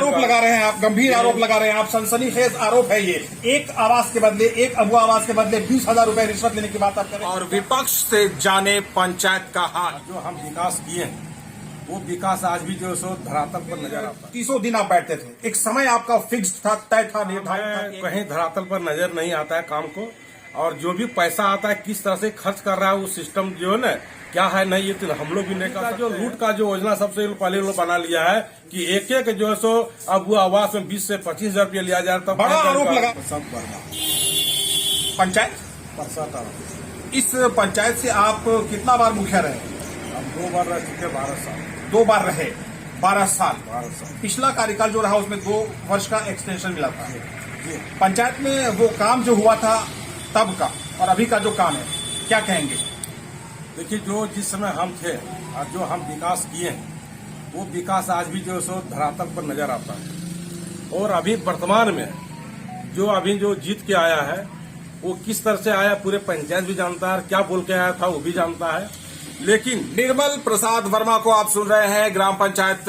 आरोप लगा रहे हैं आप, गंभीर आरोप लगा रहे हैं आप, सनसनीखेज आरोप है ये। एक आवास के बदले, एक अबुआ आवास के बदले 20,000 रुपए रिश्वत लेने की बात आप कर रहे हैं। और विपक्ष से जाने पंचायत का हाल। जो हम विकास किए हैं वो विकास आज भी जो सो धरातल पर नजर आता है। 30 दिन आप बैठते थे, एक समय आपका फिक्स था, तय था, निर्धारित था। कहीं धरातल पर नजर नहीं आता है काम को, और जो भी पैसा आता है किस तरह से खर्च कर रहा है वो सिस्टम जो है ना क्या है नहीं, ये तो हम लोग भी नहीं कर सकते। जो लूट का जो योजना सबसे पहले लोग बना लिया है कि एक एक जो है सो अब वो आवास में 20 से 25,000 रुपया लिया जा रहा है। बड़ा आरोप लगा पंचायत इस पंचायत से आप कितना बार मुखिया रहे? हम 2 बार रह चुके, 12 साल। 2 बार रहे, 12 साल। पिछला कार्यकाल जो रहा उसमें 2 वर्ष का एक्सटेंशन मिला था। पंचायत में वो काम जो हुआ था तब का और अभी का जो काम है, क्या कहेंगे? देखिए, जो जिस समय हम थे और जो हम विकास किए हैं वो विकास आज भी जो सो धरातल पर नजर आता है। और अभी वर्तमान में जो जीत के आया है वो किस तरह से आया पूरे पंचायत भी जानता है, क्या बोल के आया था वो भी जानता है। लेकिन निर्मल प्रसाद वर्मा को आप सुन रहे हैं, ग्राम पंचायत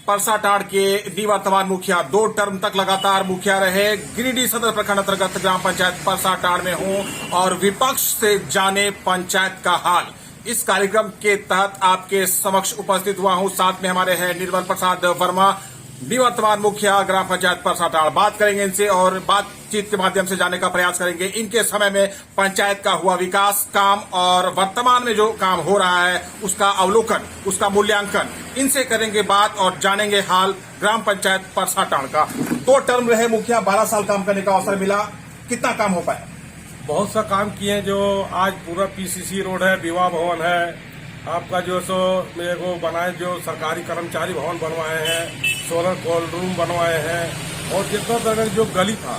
परसाटाड़ के निवर्तमान मुखिया, 2 टर्म तक लगातार मुखिया रहे। गिरिडीह सदर प्रखंड अंतर्गत ग्राम पंचायत परसाटाड़ में हूं और विपक्ष से जाने पंचायत का हाल, इस कार्यक्रम के तहत आपके समक्ष उपस्थित हुआ हूं। साथ में हमारे हैं निर्मल प्रसाद वर्मा, निवर्तमान मुखिया ग्राम पंचायत परसाटाड़। बात करेंगे इनसे और बातचीत के माध्यम से जानने का प्रयास करेंगे इनके समय में पंचायत का हुआ विकास काम और वर्तमान में जो काम हो रहा है उसका अवलोकन, उसका मूल्यांकन। इनसे करेंगे बात और जानेंगे हाल ग्राम पंचायत परसाटाड़ का। 2 टर्म रहे मुखिया, 12 साल काम करने का अवसर मिला, कितना काम हो पाया? बहुत सा काम किए हैं। जो आज पूरा पीसीसी रोड है, विवाह भवन है, आपका जो सो मेरे को बनाए, जो सरकारी कर्मचारी भवन बनवाए हैं, सोलर कोल्ड रूम बनवाए हैं, और जितना तरह जो गली था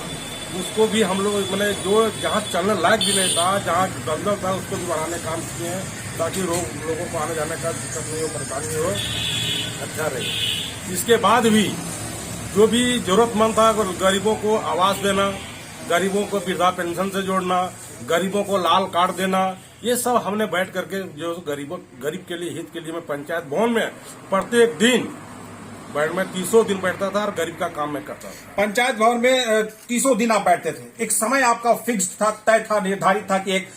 उसको भी हम लोग मैंने जो जहाँ चलने लायक भी नहीं था, जहाँ दलदल था उसको भी बनाने काम किए हैं ताकि लोगों को आने जाने का दिक्कत नहीं हो, परेशानी हो, अच्छा रहे। इसके बाद भी जो भी जरूरतमंद था गरीबों को आवास देना, गरीबों को वृद्धा पेंशन से जोड़ना, गरीबों को लाल कार्ड देना, ये सब हमने बैठ करके जो गरीब के लिए हित के लिए मैं पंचायत भवन में प्रत्येक दिन मैं 30 दिन बैठता था और गरीब का काम मैं करता था। पंचायत भवन में 30 दिन आप बैठते थे, एक समय आपका फिक्स था, तय था, निर्धारित था कि एक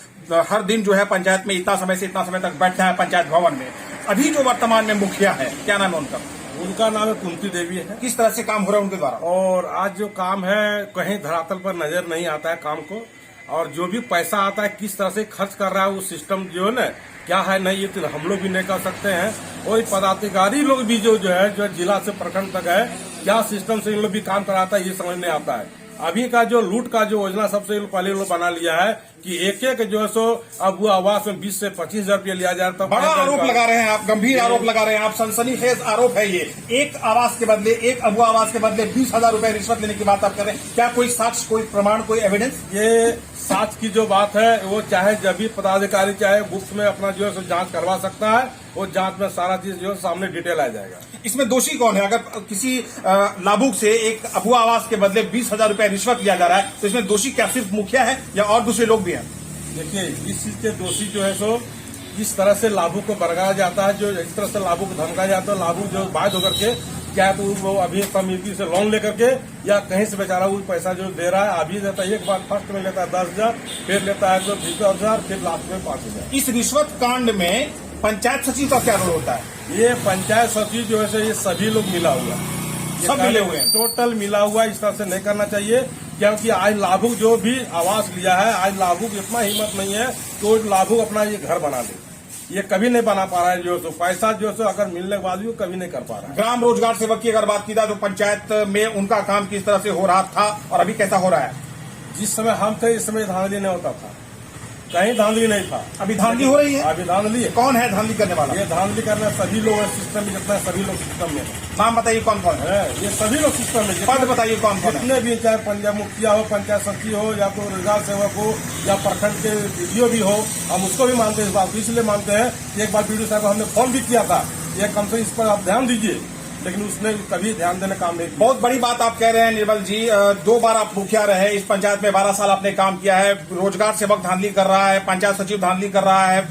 हर दिन जो है पंचायत में इतना समय से इतना समय तक बैठना है पंचायत भवन में। अभी जो वर्तमान में मुखिया है, क्या नाम है उनका? उनका नाम है कुंती देवी है। किस तरह से काम हो रहा है उनके द्वारा? और आज जो काम है कहीं धरातल पर नजर नहीं आता है काम को, और जो भी पैसा आता है किस तरह से खर्च कर रहा है वो सिस्टम जो है ना क्या है नहीं, ये तो हम लोग भी नहीं कर सकते हैं। और पदाधिकारी लोग भी जो है जो जिला से प्रखंड तक है, क्या सिस्टम से इन लोग भी काम कराता है ये समझ नहीं आता है। अभी का जो लूट का जो योजना सबसे पहले लोग बना लिया है कि एक एक जो है सो अब वो आवास में 20 से 25,000 रुपया लिया जा रहा है। बड़ा आरोप लगा रहे हैं आप, गंभीर आरोप लगा रहे हैं आप, सनसनीखेज आरोप है ये। एक आवास के बदले, एक अबुआ आवास के बदले 20,000 रुपए रिश्वत लेने की बात आप कर रहे हैं। क्या कोई साक्ष्य, कोई प्रमाण, कोई एविडेंस? ये साक्ष्य की जो बात है वो चाहे जब भी पदाधिकारी चाहे गुप्त में अपना जो है जांच करवा सकता है, वो जांच में सारा चीज जो है सामने डिटेल आ जाएगा। इसमें दोषी कौन है? अगर किसी लाभुक से एक अबुआ आवास के बदले 20,000 रुपए रिश्वत लिया जा रहा है तो इसमें दोषी क्या सिर्फ मुखिया है या और दूसरे लोग भी हैं? देखिए, इस चीज के दोषी जो है सो इस तरह से लाभुक को बरगाया जाता है, जो इस तरह से लाभुक को धमकाया जाता है। लाभुक जो बाध होकर के क्या तो वो अभी समिति से लोन लेकर के या कहीं से बेचारा वो पैसा जो दे रहा है अभी देता है, एक बार फर्स्ट में लेता है 10,000, फिर लेता है तो 20,000, फिर लास्ट में 5,000। इस रिश्वत कांड में पंचायत सचिव का क्या रोल होता है? ये पंचायत सचिव जो है ये सभी लोग मिला हुआ है, सब मिले हुए हैं, टोटल मिला हुआ। इस तरह से नहीं करना चाहिए, क्योंकि आज लाभुक जो भी आवास लिया है, आज लाभुक इतना हिम्मत नहीं है तो लाभुक अपना ये घर बना ले, ये कभी नहीं बना पा रहा है। जो सो पैसा जो सो अगर मिलने के बाद भी वो कभी नहीं कर पा रहा है। ग्राम रोजगार सेवक की अगर बात की जाए तो पंचायत में उनका काम किस तरह से हो रहा था और अभी कैसा हो रहा है? जिस समय हम थे इस समय धांधली नहीं होता था, कहीं धांधली नहीं था। अभी धांधली हो रही है। अभी धांधली है। कौन है धांधली करने वाला? ये धांधली करने सभी लोग सिस्टम में, जितना सभी लोग सिस्टम में। नाम बताइए कौन कौन है? ये सभी लोग सिस्टम में। पद बताइए कौन कौन है? जितने भी, चाहे पंचायत मुखिया हो, पंचायत सचिव हो, या तो रोजगार सेवक हो, या प्रखंड के वीडियो भी हो, हम उसको भी मानते हैं। इस बात इसलिए मानते हैं कि एक बार वीडियो साहब को हमने फोन भी किया था, ये कम से इस पर आप ध्यान दीजिए, लेकिन उसने कभी ध्यान देने काम नहीं किया। बहुत बड़ी बात आप कह रहे हैं निर्मल जी, 2 बार आप मुखिया रहे, इस पंचायत में 12 साल आपने काम किया है। रोजगार सेवक धांधली कर रहा है, पंचायत सचिव धांधली कर रहा है,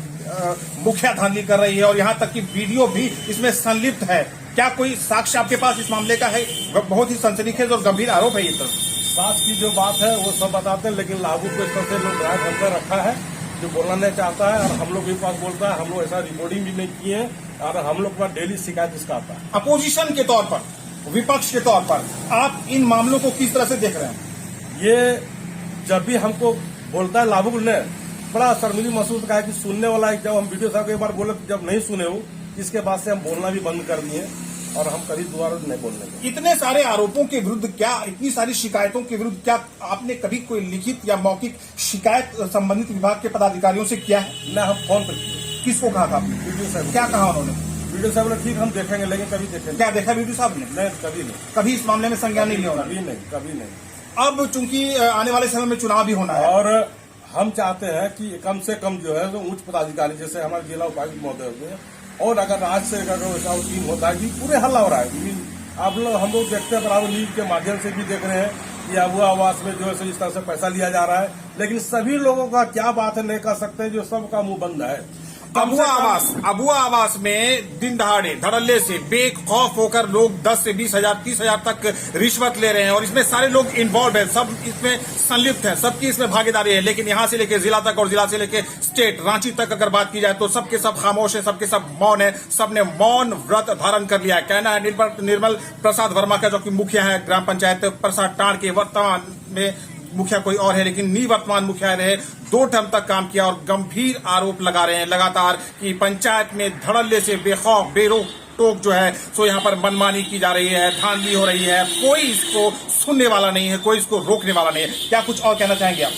मुखिया धांधली कर रही है और यहाँ तक कि वीडियो भी इसमें संलिप्त है। क्या कोई साक्ष्य आपके पास इस मामले का है? बहुत ही सनसनीखेज और गंभीर आरोप है ये तो। साथ की जो बात है वो सब बताते हैं, लेकिन लागू को इस तरह से लोग ड्राइव अंदर रखा है जो बोलना नहीं चाहता है, और हम लोग के पास बोलता है। हम लोग ऐसा रिपोर्टिंग भी नहीं किए हैं और हम लोग के पास डेली शिकायत इसका आता है। अपोजिशन के तौर पर, विपक्ष के तौर पर आप इन मामलों को किस तरह से देख रहे हैं? ये जब भी हमको बोलता है लागू ने, बड़ा शर्मिंदगी महसूस का है कि सुनने वाला जब हम वीडियो साहब को एक बार बोले जब नहीं सुने हो, इसके बाद से हम बोलना भी बंद कर दिए और हम कभी दोबारा नहीं बोलने लगे। इतने सारे आरोपों के विरुद्ध, क्या इतनी सारी शिकायतों के विरुद्ध, क्या आपने कभी कोई लिखित या मौखिक शिकायत संबंधित विभाग के पदाधिकारियों से किया है? ना, हम फोन पर किए। किसको कहा था आपने? वीडियो साहब। क्या कहा उन्होंने? वीडियो साहब ने ठीक हम देखेंगे, लेकिन कभी देखेंगे। क्या देखा वीडियो साहब ने? नहीं, कभी नहीं। कभी इस मामले में संज्ञान नहीं लिया? कभी नहीं, कभी नहीं। अब चूंकि आने वाले समय में चुनाव भी होना है और हम चाहते हैं कि कम से कम जो है जो उच्च पदाधिकारी जैसे हमारे जिला उपायुक्त महोदय होते हैं, और अगर राज्य से अगर वैसा टीम होता है कि पूरे हल्ला हो रहा है। आप लोग हम लोग देखते हैं, बराबर न्यूज के माध्यम से भी देख रहे हैं कि अबुआ आवास में जो है इस तरह से पैसा लिया जा रहा है, लेकिन सभी लोगों का क्या बात है नहीं कर सकते, जो सबका मुंह बंद है। अबुआ आवास में दिन दहाड़े धड़ल्ले से बेखौफ होकर लोग 10 से 20 हजार 30 हजार तक रिश्वत ले रहे हैं, और इसमें सारे लोग इन्वॉल्व हैं, सब इसमें संलिप्त हैं, सबकी इसमें भागीदारी है। लेकिन यहां से लेकर जिला तक और जिला से लेकर स्टेट रांची तक अगर बात की जाए तो सबके सब खामोश है, सबके सब मौन है, सबने मौन व्रत धारण कर लिया है। कहना है निर्मल प्रसाद वर्मा का, जो कि मुखिया है ग्राम पंचायत परसा टांड के, वर्तमान में मुखिया कोई और है लेकिन निवर्तमान मुखिया रहे, 2 टर्म तक काम किया, और गंभीर आरोप लगा रहे हैं लगातार कि पंचायत में धड़ल्ले से बेखौफ बेरोक टोक जो है सो यहाँ पर मनमानी की जा रही है, धांधली हो रही है, कोई इसको सुनने वाला नहीं है, कोई इसको रोकने वाला नहीं है। क्या कुछ और कहना चाहेंगे आप?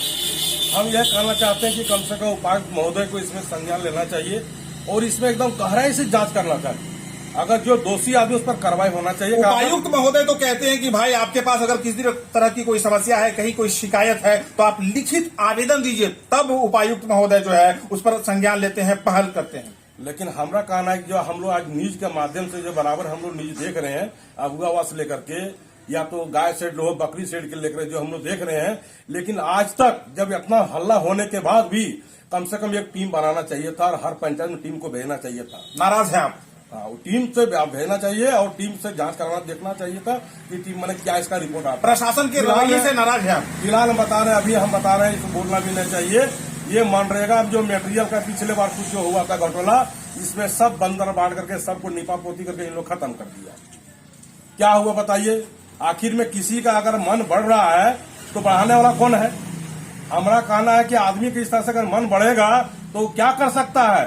हम यह कहना चाहते हैं कि कम से कम उपायुक्त महोदय को इसमें संज्ञान लेना चाहिए और इसमें एकदम गहराई से जांच करना चाहिए। अगर जो दोषी आदमी उस पर कार्रवाई होना चाहिए। उपायुक्त महोदय तो कहते हैं कि भाई आपके पास अगर किसी तरह की कोई समस्या है, कहीं कोई शिकायत है, तो आप लिखित आवेदन दीजिए, तब उपायुक्त महोदय जो है उस पर संज्ञान लेते हैं, पहल करते हैं। लेकिन हमारा कहना है कि जो हम लोग आज न्यूज के माध्यम से जो बराबर हम लोग न्यूज देख रहे हैं, अबुआ आवास लेकर के या तो गाय शेड लो बकरी शेड के लेकर जो हम लोग देख रहे हैं, लेकिन आज तक जब इतना हल्ला होने के बाद भी कम से कम एक टीम बनाना चाहिए था और हर पंचायत में टीम को भेजना चाहिए था। नाराज है आप? हाँ, टीम से भेजना चाहिए और टीम से जांच करवाना देखना चाहिए था कि टीम मैंने क्या इसका रिपोर्ट आता है। प्रशासन के रवैये से नाराज है आप? फिलहाल हम बता रहे हैं, अभी हम बता रहे हैं, इसको बोलना भी नहीं चाहिए, ये मान रहेगा। अब जो मटेरियल का पिछले बार कुछ जो हुआ था घोटाला, इसमें सब बंदर बांट करके सबको निपा पोती करके इन लोग खत्म कर दिया। क्या हुआ बताइए? आखिर में किसी का अगर मन बढ़ रहा है तो बढ़ाने वाला कौन है? हमारा कहना है कि आदमी के इस तरह से अगर मन बढ़ेगा तो क्या कर सकता है,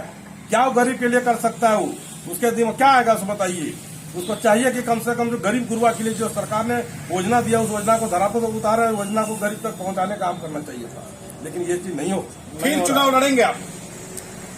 क्या गरीब के लिए कर सकता है, वो उसके दिमाग क्या आएगा उसको बताइए। उसको चाहिए कि कम से कम जो गरीब गुरुआ के लिए जो सरकार ने योजना दिया उस योजना को धरातल पर उतारा, योजना को गरीब तक पहुंचाने का काम करना चाहिए था, लेकिन ये चीज नहीं हो। फिर चुनाव लड़ेंगे आप?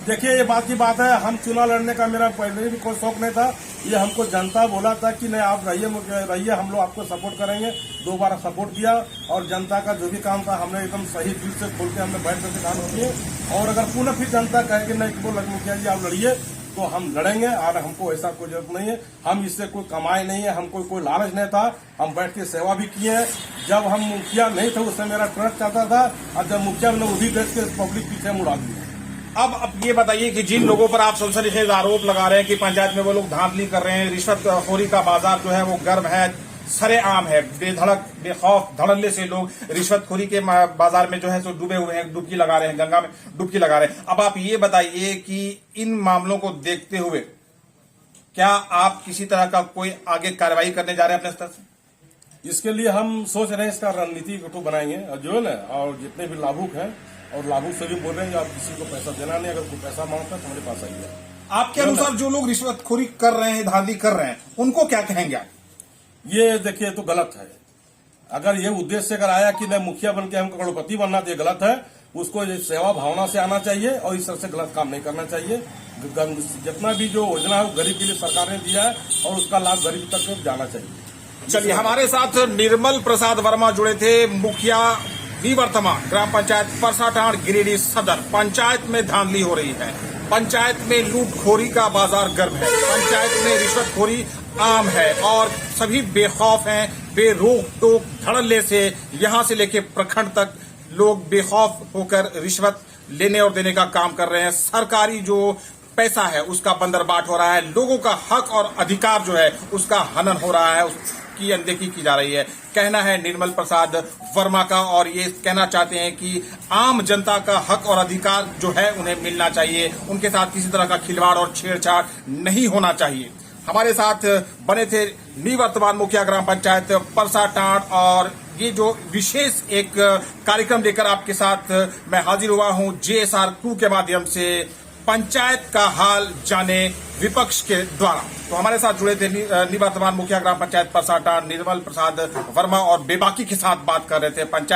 देखिए, ये बात की बात है, हम चुनाव लड़ने का मेरा पहले भी कोई शौक नहीं था। ये हमको जनता बोला था कि नहीं आप रहिए, हम लोग आपको सपोर्ट करेंगे। 2 बार सपोर्ट किया और जनता का जो भी काम था हमने एकदम सही दिल से खोल के हमने बैठ करके काम किए। और अगर पुनः फिर जनता कहेगी नहीं वो मुखिया जी आप लड़िए, तो हम लड़ेंगे। और हमको ऐसा कोई जरूरत नहीं है, हम इससे कोई कमाई नहीं है, हमको कोई लालच नहीं था। हम बैठ के सेवा भी किए हैं। जब हम मुखिया नहीं थे उससे मेरा ट्रस्ट चलता था, और जब मुखिया ने वो भी देश के पब्लिक पीछे मुड़ा दिया। अब ये बताइए कि जिन लोगों पर आप सनसनीखेज आरोप लगा रहे हैं कि पंचायत में वो लोग धांधली कर रहे हैं, रिश्वतखोरी का बाजार जो है वो गर्म है, सरेआम है, बेधड़क बेखौफ धड़ल्ले से लोग रिश्वतखोरी के बाजार में जो है सो डूबे हुए हैं, डुबकी लगा रहे हैं, गंगा में डुबकी लगा रहे हैं। अब आप ये बताइए कि इन मामलों को देखते हुए क्या आप किसी तरह का कोई आगे कार्रवाई करने जा रहे हैं अपने स्तर से? इसके लिए हम सोच रहे हैं, इसका रणनीति तो बनाएंगे और जो है ना, और जितने भी लाभुक हैं और लाभुक से भी बोल रहे हैं आप किसी को पैसा देना नहीं, अगर कोई पैसा मांगता है तो हमारे पास आइए। आपके अनुसार जो लोग रिश्वतखोरी कर रहे हैं, धांधली कर रहे हैं, उनको क्या कहेंगे आप? ये देखिए तो गलत है। अगर ये उद्देश्य अगर आया कि मैं मुखिया बन के हमको करोड़पति बनना, तो ये गलत है। उसको सेवा भावना से आना चाहिए और इस तरह से गलत काम नहीं करना चाहिए। जितना भी जो योजना है वो गरीब के लिए सरकार ने दिया है और उसका लाभ गरीब तक जाना चाहिए। चलिए, हमारे साथ निर्मल प्रसाद वर्मा जुड़े थे, मुखिया निवर्तमान ग्राम पंचायत परसाटांड गिरिडीह सदर। पंचायत में धांधली हो रही है, पंचायत में लूटखोरी का बाजार गर्म है, पंचायत में रिश्वतखोरी आम है और सभी बेखौफ हैं, बेरोक टोक धड़ल्ले से यहां से लेके प्रखंड तक लोग बेखौफ होकर रिश्वत लेने और देने का काम कर रहे हैं। सरकारी जो पैसा है उसका बंदरबाट हो रहा है, लोगों का हक और अधिकार जो है उसका हनन हो रहा है, उसकी अनदेखी की जा रही है। कहना है निर्मल प्रसाद वर्मा का, और ये कहना चाहते हैं कि आम जनता का हक और अधिकार जो है उन्हें मिलना चाहिए, उनके साथ किसी तरह का खिलवाड़ और छेड़छाड़ नहीं होना चाहिए। हमारे साथ बने थे निवर्तमान मुखिया ग्राम पंचायत परसाटांड, और ये जो विशेष एक कार्यक्रम लेकर आपके साथ मैं हाजिर हुआ हूं JSR क्रू के माध्यम से, पंचायत का हाल जाने विपक्ष के द्वारा। तो हमारे साथ जुड़े थे निवर्तमान मुखिया ग्राम पंचायत परसाटांड निर्मल प्रसाद वर्मा, और बेबाकी के साथ बात कर रहे थे पंचायत